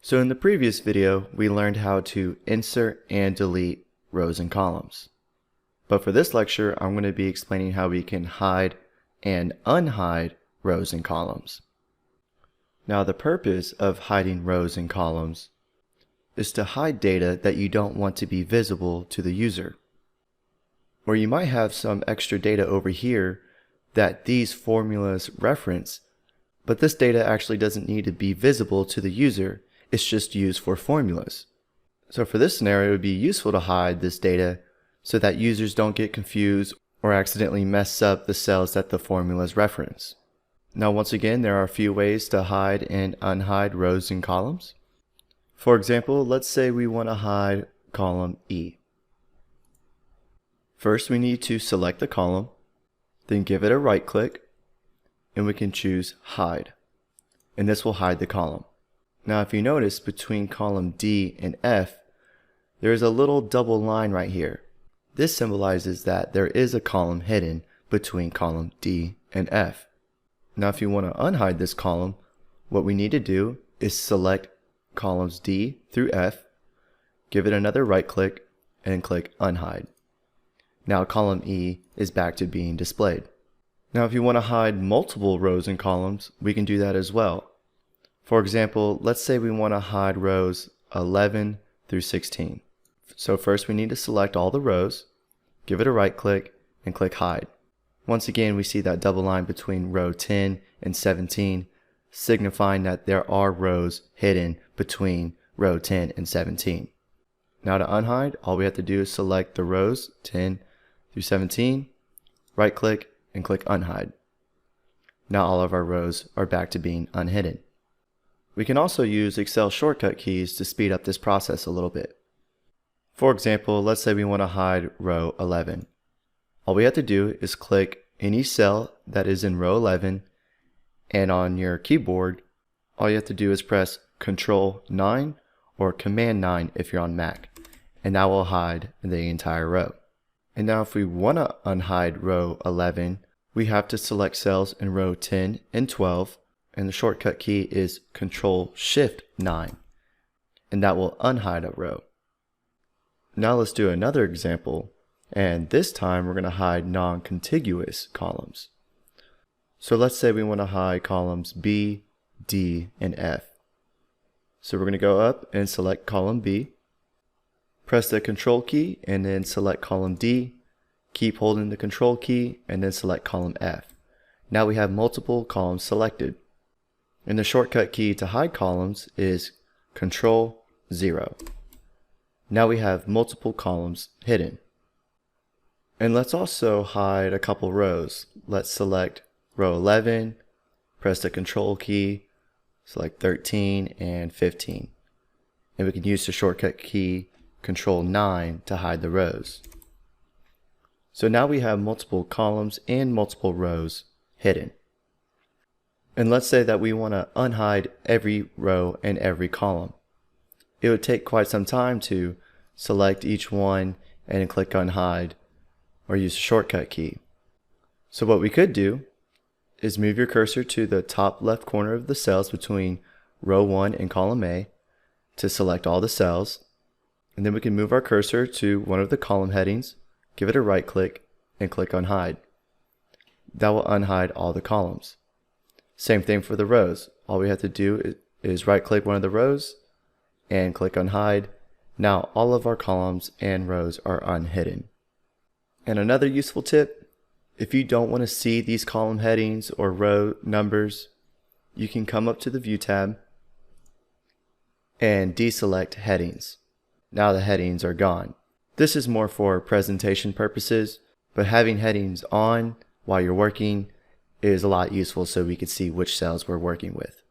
So in the previous video, we learned how to insert and delete rows and columns. But for this lecture, I'm going to be explaining how we can hide and unhide rows and columns. Now the purpose of hiding rows and columns is to hide data that you don't want to be visible to the user. Or you might have some extra data over here that these formulas reference, but this data actually doesn't need to be visible to the user. It's just used for formulas. So for this scenario, it would be useful to hide this data so that users don't get confused or accidentally mess up the cells that the formulas reference. Now once again, there are a few ways to hide and unhide rows and columns. For example, let's say we want to hide column E. First, we need to select the column, then give it a right click, and we can choose Hide. And this will hide the column. Now if you notice, between column D and F, there is a little double line right here. This symbolizes that there is a column hidden between column D and F. Now if you want to unhide this column, what we need to do is select columns D through F, give it another right click, and click Unhide. Now column E is back to being displayed. Now if you want to hide multiple rows and columns, we can do that as well. For example, let's say we want to hide rows 11 through 16. So first we need to select all the rows, give it a right click, and click Hide. Once again, we see that double line between row 10 and 17, signifying that there are rows hidden between row 10 and 17. Now to unhide, all we have to do is select the rows 10 through 17, right click, and click Unhide. Now all of our rows are back to being unhidden. We can also use Excel shortcut keys to speed up this process a little bit. For example, let's say we want to hide row 11. All we have to do is click any cell that is in row 11, and on your keyboard, all you have to do is press Control 9 or Command 9 if you're on Mac, and that will hide the entire row. And now if we want to unhide row 11, we have to select cells in row 10 and 12, and the shortcut key is Control-Shift-9, and that will unhide a row. Now let's do another example, and this time we're going to hide non-contiguous columns. So let's say we want to hide columns B, D, and F. So we're going to go up and select column B, press the Control key, and then select column D, keep holding the Control key, and then select column F. Now we have multiple columns selected. And the shortcut key to hide columns is Control-0. Now we have multiple columns hidden. And let's also hide a couple rows. Let's select row 11, press the Control key, select 13 and 15. And we can use the shortcut key Control-9 to hide the rows. So now we have multiple columns and multiple rows hidden. And let's say that we want to unhide every row and every column. It would take quite some time to select each one and click Unhide or use the shortcut key. So what we could do is move your cursor to the top left corner of the cells between row 1 and column A to select all the cells, and then we can move our cursor to one of the column headings, give it a right click, and click Unhide. That will unhide all the columns. Same thing for the rows. All we have to do is right click one of the rows and click Unhide. Now all of our columns and rows are unhidden. And another useful tip, if you don't want to see these column headings or row numbers, you can come up to the View tab and deselect headings. Now the headings are gone. This is more for presentation purposes, but having headings on while you're working is a lot useful so we can see which cells we're working with.